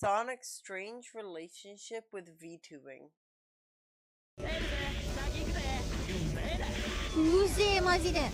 Sonic's strange relationship with VTubing.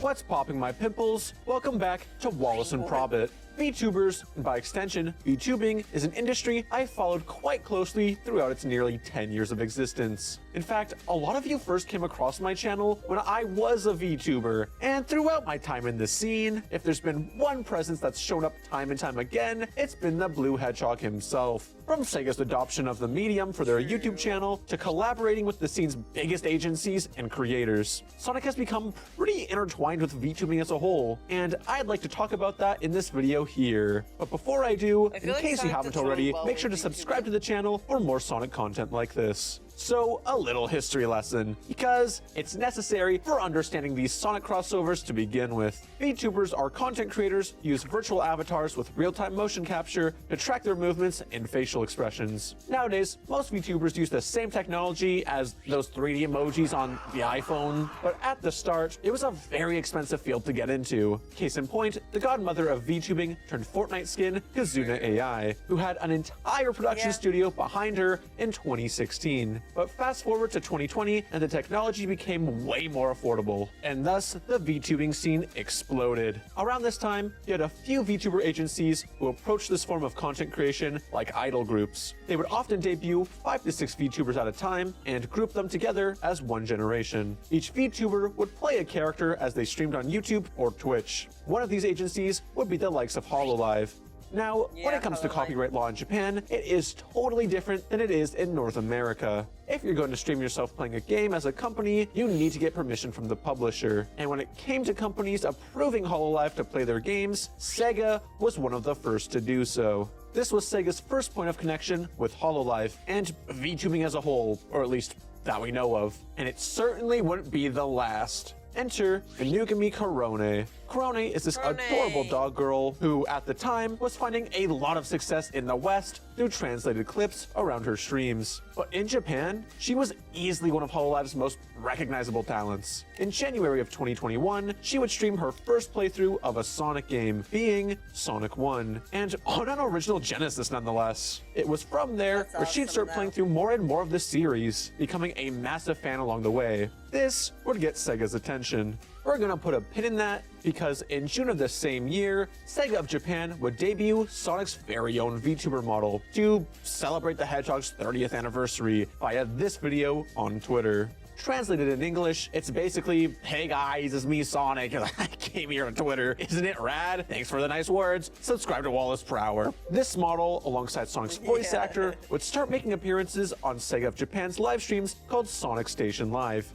What's popping my pimples? Welcome back to Wallace and Probit. Vtubers, and by extension, Vtubing, is an industry I've followed quite closely throughout its nearly 10 years of existence. In fact, a lot of you first came across my channel when I was a Vtuber, and throughout my time in the scene, if there's been one presence that's shown up time and time again, it's been the Blue Hedgehog himself. From Sega's adoption of the medium for their YouTube channel, to collaborating with the scene's biggest agencies and creators, Sonic has become pretty intertwined with Vtubing as a whole, and I'd like to talk about that in this video here. But before I do, in case you haven't already, make sure to subscribe to the channel for more Sonic content like this. So, a little history lesson, because it's necessary for understanding these Sonic crossovers to begin with. VTubers are content creators who use virtual avatars with real-time motion capture to track their movements and facial expressions. Nowadays, most VTubers use the same technology as those 3D emojis on the iPhone, but at the start, it was a very expensive field to get into. Case in point, the godmother of VTubing turned Fortnite skin, Kazuna AI, who had an entire production studio behind her in 2016. But fast forward to 2020, and the technology became way more affordable, and thus the VTubing scene exploded. Around this time, you had a few VTuber agencies who approached this form of content creation like idol groups. They would often debut 5 to 6 VTubers at a time and group them together as one generation. Each VTuber would play a character as they streamed on YouTube or Twitch. One of these agencies would be the likes of HoloLive. Now, when it comes to copyright law in Japan, it is totally different than it is in North America. If you're going to stream yourself playing a game as a company, you need to get permission from the publisher. And when it came to companies approving HoloLive to play their games, Sega was one of the first to do so. This was Sega's first point of connection with HoloLive and VTubing as a whole, or at least that we know of. And it certainly wouldn't be the last. Enter Inugami Korone. Korone is this adorable dog girl who, at the time, was finding a lot of success in the West through translated clips around her streams. But in Japan, she was easily one of HoloLive's most recognizable talents. In January of 2021, she would stream her first playthrough of a Sonic game, being Sonic 1, and on an original Genesis nonetheless. It was from there where she'd start playing through more and more of the series, becoming a massive fan along the way. This would get Sega's attention. We're gonna put a pin in that because in June of the same year, Sega of Japan would debut Sonic's very own VTuber model to celebrate the Hedgehog's 30th anniversary via this video on Twitter. Translated in English, it's basically, hey guys, it's me Sonic, I came here on Twitter, isn't it rad? Thanks for the nice words, subscribe to Wallace per hour. This model, alongside Sonic's voice actor, would start making appearances on Sega of Japan's live streams called Sonic Station Live.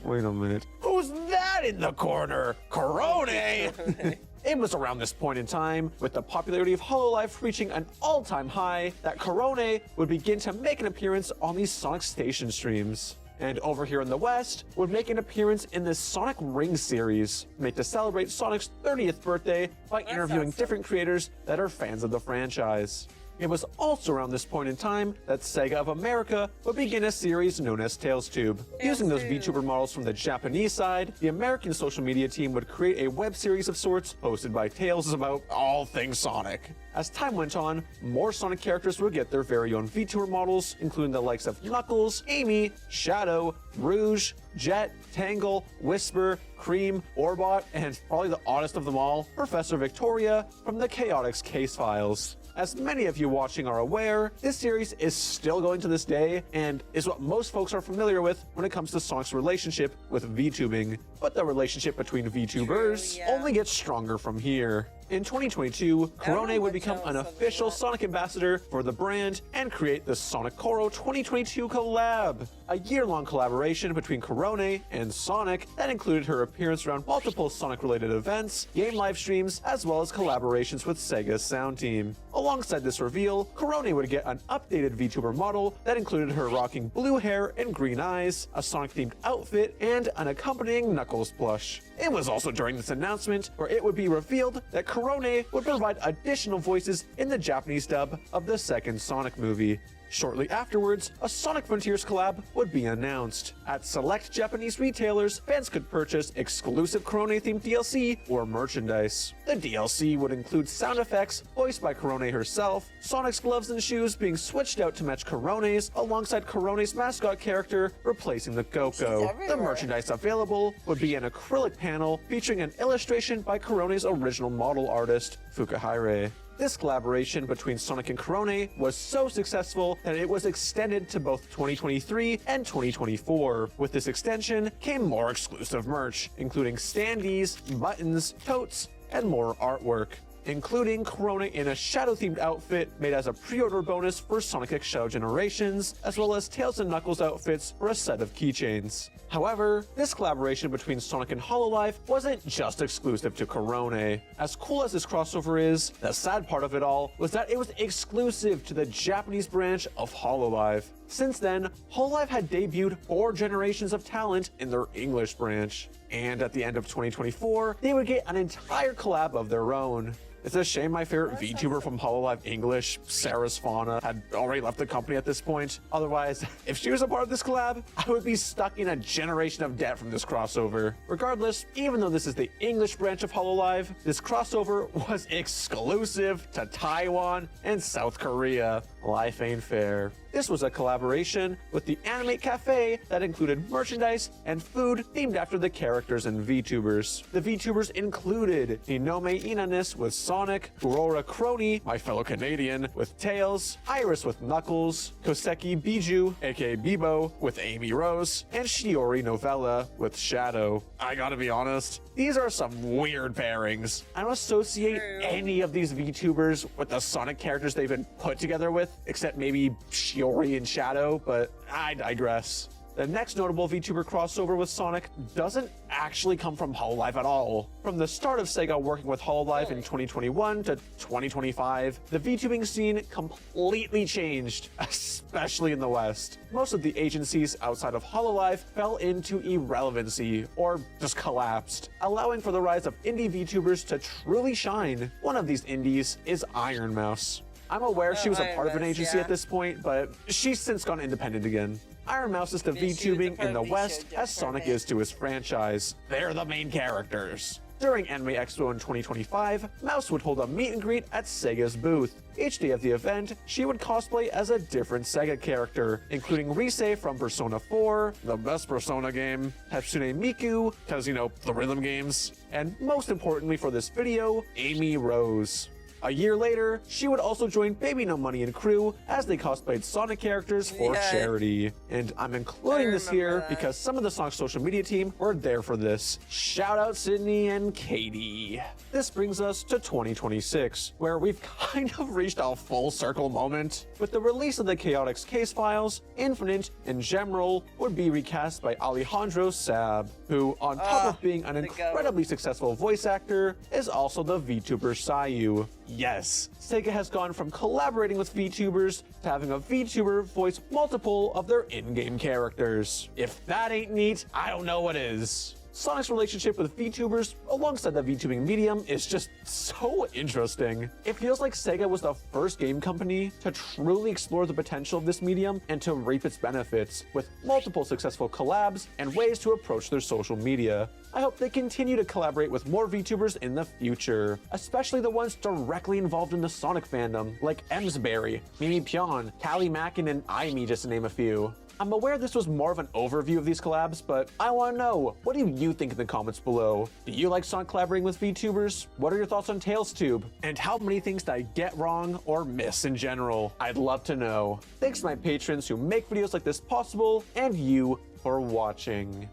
Wait a minute. Who's that in the corner? Korone! It was around this point in time, with the popularity of HoloLive reaching an all-time high, that Korone would begin to make an appearance on these Sonic Station streams. And over here in the West, would make an appearance in this Sonic Ring series, made to celebrate Sonic's 30th birthday by interviewing different creators that are fans of the franchise. It was also around this point in time that Sega of America would begin a series known as TalesTube. Using those VTuber models from the Japanese side, the American social media team would create a web series of sorts hosted by Tails about all things Sonic. As time went on, more Sonic characters would get their very own VTuber models, including the likes of Knuckles, Amy, Shadow, Rouge, Jet, Tangle, Whisper, Cream, Orbot, and probably the oddest of them all, Professor Victoria from the Chaotix Case Files. As many of you watching are aware, this series is still going to this day and is what most folks are familiar with when it comes to Sonic's relationship with VTubing. But the relationship between VTubers only gets stronger from here. In 2022, Korone would become an official Sonic ambassador for the brand and create the Sonic Koro 2022 collab, a year-long collaboration between Korone and Sonic that included her appearance around multiple Sonic-related events, game live streams, as well as collaborations with Sega's sound team. Alongside this reveal, Korone would get an updated VTuber model that included her rocking blue hair and green eyes, a Sonic-themed outfit, and an accompanying Knuckles plush. It was also during this announcement where it would be revealed that Korone would provide additional voices in the Japanese dub of the second Sonic movie. Shortly afterwards, a Sonic Frontiers collab would be announced. At select Japanese retailers, fans could purchase exclusive Korone-themed DLC or merchandise. The DLC would include sound effects voiced by Korone herself, Sonic's gloves and shoes being switched out to match Korone's, alongside Korone's mascot character replacing the Go-Go. The merchandise available would be an acrylic panel featuring an illustration by Korone's original model artist, Fukuhire. This collaboration between Sonic and Korone was so successful that it was extended to both 2023 and 2024. With this extension came more exclusive merch, including standees, buttons, totes, and more artwork, including Korone in a Shadow-themed outfit made as a pre-order bonus for Sonic X Shadow Generations, as well as Tails and Knuckles outfits for a set of keychains. However, this collaboration between Sonic and Hololive wasn't just exclusive to Korone. As cool as this crossover is, the sad part of it all was that it was exclusive to the Japanese branch of Hololive. Since then, Hololive had debuted 4 generations of talent in their English branch, and at the end of 2024, they would get an entire collab of their own. It's a shame my favorite VTuber from Hololive English, Sarah's Fauna, had already left the company at this point. Otherwise, if she was a part of this collab, I would be stuck in a generation of debt from this crossover. Regardless, even though this is the English branch of Hololive, this crossover was exclusive to Taiwan and South Korea. Life ain't fair. This was a collaboration with the Animate Cafe that included merchandise and food themed after the characters in Vtubers. The Vtubers included Ninome Inanis with Sonic, Aurora Crony, my fellow Canadian, with Tails, Iris with Knuckles, Koseki Biju, aka Bibo, with Amy Rose, and Shiori Novella with Shadow. I gotta be honest, these are some weird pairings. I don't associate any of these VTubers with the Sonic characters they've been put together with, except maybe Shiori and Shadow, but I digress. The next notable VTuber crossover with Sonic doesn't actually come from Hololive at all. From the start of Sega working with Hololive in 2021 to 2025, the VTubing scene completely changed, especially in the West. Most of the agencies outside of Hololive fell into irrelevancy or just collapsed, allowing for the rise of indie VTubers to truly shine. One of these indies is Iron Mouse. I'm aware she was a part of an agency at this point, but she's since gone independent again. Iron Mouse is to VTubing in the West as Sonic is to his franchise. They're the main characters. During Anime Expo in 2025, Mouse would hold a meet and greet at Sega's booth. Each day of the event, she would cosplay as a different Sega character, including Rise from Persona 4, the best Persona game, Hatsune Miku, cause you know, the rhythm games, and most importantly for this video, Amy Rose. A year later, she would also join Baby No Money and crew as they cosplayed Sonic characters for charity. And I'm including this here because some of the Sonic social media team were there for this. Shout out Sydney and Katie. This brings us to 2026, where we've kind of reached a full circle moment. With the release of the Chaotix case files, Infinite and Gemerald would be recast by Alejandro Sab, who, on top of being an incredibly successful voice actor, is also the VTuber Sayu. Yes, Sega has gone from collaborating with VTubers to having a VTuber voice multiple of their in-game characters. If that ain't neat, I don't know what is. Sonic's relationship with VTubers alongside the VTubing medium is just so interesting. It feels like Sega was the first game company to truly explore the potential of this medium and to reap its benefits, with multiple successful collabs and ways to approach their social media. I hope they continue to collaborate with more VTubers in the future, especially the ones directly involved in the Sonic fandom, like Emsberry, Mimi Pion, Callie Mackin, and Aimi, just to name a few. I'm aware this was more of an overview of these collabs, but I want to know, what do you think in the comments below? Do you like Sonic collaborating with VTubers? What are your thoughts on TailsTube? And how many things did I get wrong or miss in general? I'd love to know. Thanks to my patrons who make videos like this possible, and you for watching.